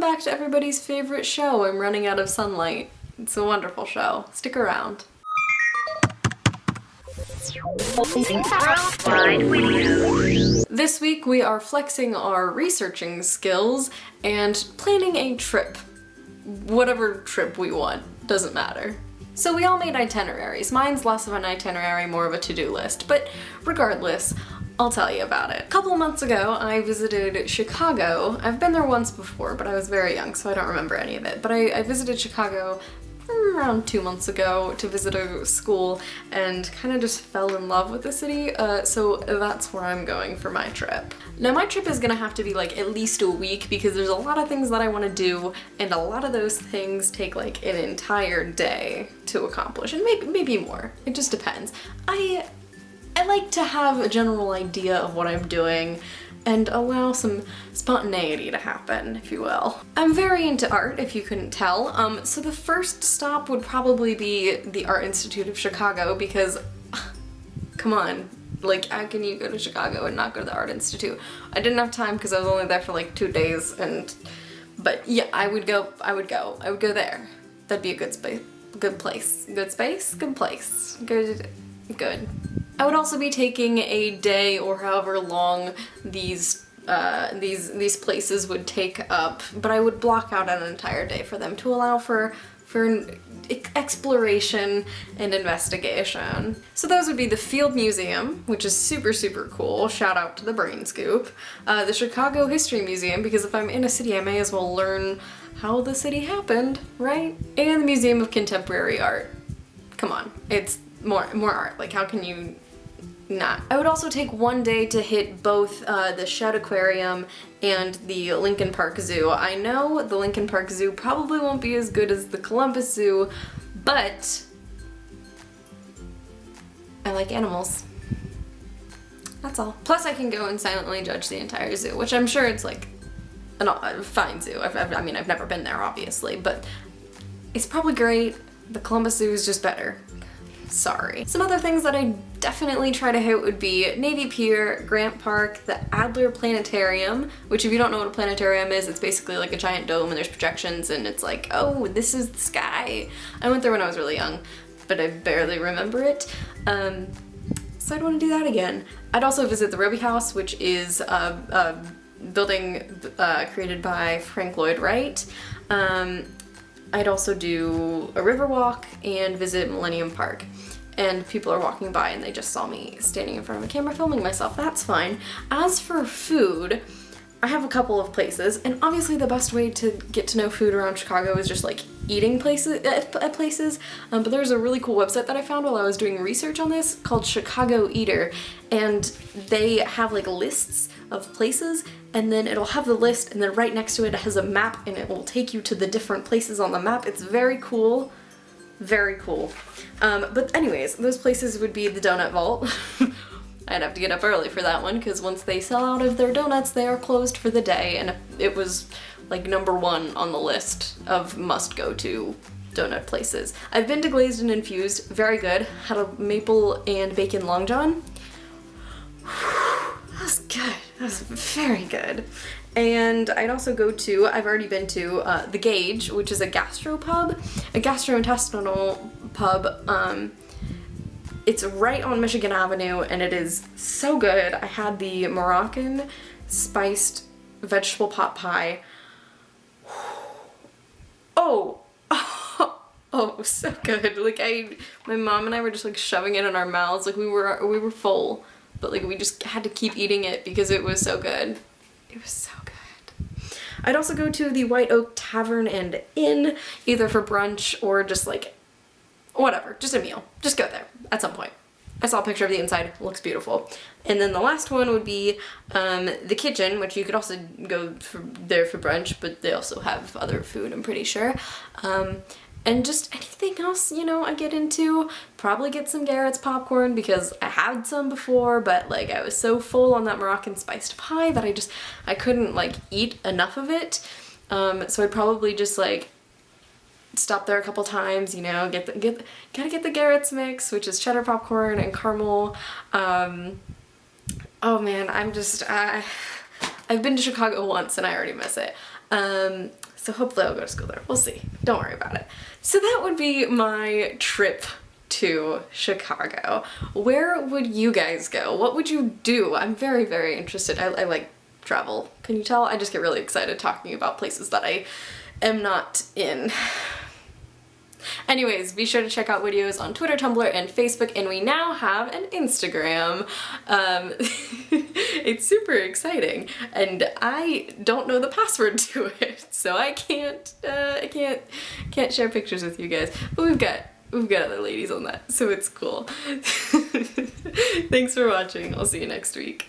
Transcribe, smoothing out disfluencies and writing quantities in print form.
back to everybody's favorite show, I'm Running Out of Sunlight. It's a wonderful show. Stick around. This week we are flexing our researching skills and planning a trip. Whatever trip we want, doesn't matter. So we all made itineraries. Mine's less of an itinerary, more of a to-do list, but regardless, I'll tell you about it. A couple of months ago, I visited Chicago. I've been there once before, but I was very young, so I don't remember any of it. But I visited Chicago around 2 months ago to visit a school and kind of just fell in love with the city, so that's where I'm going for my trip. Now my trip is gonna have to be like at least a week because there's a lot of things that I want to do, and a lot of those things take like an entire day to accomplish, and maybe more. It just depends. I like to have a general idea of what I'm doing and allow some spontaneity to happen, if you will. I'm very into art, if you couldn't tell, so the first stop would probably be the Art Institute of Chicago because, come on, like how can you go to Chicago and not go to the Art Institute? I didn't have time because I was only there for like 2 days, but yeah, I would go there. That'd be a good place. Good space? Good place. Good. I would also be taking a day or however long these places would take up, but I would block out an entire day for them to allow for exploration and investigation. So those would be the Field Museum, which is super, super cool. Shout out to the Brain Scoop. The Chicago History Museum, because if I'm in a city, I may as well learn how the city happened, right? And the Museum of Contemporary Art. Come on, it's more art. Like, how can you not? I would also take one day to hit both the Shedd Aquarium and the Lincoln Park Zoo. I know the Lincoln Park Zoo probably won't be as good as the Columbus Zoo, but I like animals. That's all. Plus I can go and silently judge the entire zoo, which I'm sure it's like a fine zoo. I mean, I've never been there, obviously, but it's probably great. The Columbus Zoo is just better. Sorry. Some other things that I definitely try to hit would be Navy Pier, Grant Park, the Adler Planetarium, which if you don't know what a planetarium is, it's basically like a giant dome and there's projections and it's like, oh, this is the sky. I went there when I was really young, but I barely remember it. So I'd want to do that again. I'd also visit the Roby House, which is a building created by Frank Lloyd Wright. I'd also do a river walk and visit Millennium Park. And people are walking by and they just saw me standing in front of a camera filming myself. That's fine. As for food, I have a couple of places, and obviously the best way to get to know food around Chicago is just like eating places at places. But there's a really cool website that I found while I was doing research on this called Chicago Eater, and they have like lists of places, and then it'll have the list, and then right next to it has a map, and it will take you to the different places on the map. It's very cool. Very cool. But anyways, those places would be the Donut Vault. I'd have to get up early for that one, because once they sell out of their donuts, they are closed for the day, and it was like #1 on the list of must-go-to donut places. I've been to Glazed and Infused, very good. Had a maple and bacon long john. That was good. That was very good. And I'd also go to, I've already been to, The Gauge, which is a gastropub, a gastrointestinal pub. It's right on Michigan Avenue, and it is so good. I had the Moroccan spiced vegetable pot pie. Oh, so good. Like my mom and I were just like shoving it in our mouths, like we were full, but like we just had to keep eating it because it was so good. It was so good. I'd also go to the White Oak Tavern and Inn, either for brunch or just like whatever, just a meal. Just go there at some point. I saw a picture of the inside, it looks beautiful. And then the last one would be the Kitchen, which you could also go there for brunch, but they also have other food, I'm pretty sure. And just anything else, you know, I get into. Probably get some Garrett's popcorn because I had some before, but like I was so full on that Moroccan spiced pie that I couldn't like eat enough of it. So I'd probably just like stop there a couple times, you know, gotta get the Garrett's mix, which is cheddar popcorn and caramel. Oh man, I've been to Chicago once and I already miss it. So hopefully I'll go to school there. We'll see. Don't worry about it. So that would be my trip to Chicago. Where would you guys go? What would you do? I'm very, very interested. I like travel. Can you tell? I just get really excited talking about places that I am not in. Anyways, be sure to check out Witteos on Twitter, Tumblr, and Facebook, and we now have an Instagram. It's super exciting, and I don't know the password to it, so I can't share pictures with you guys. But we've got other ladies on that, so it's cool. Thanks for watching. I'll see you next week.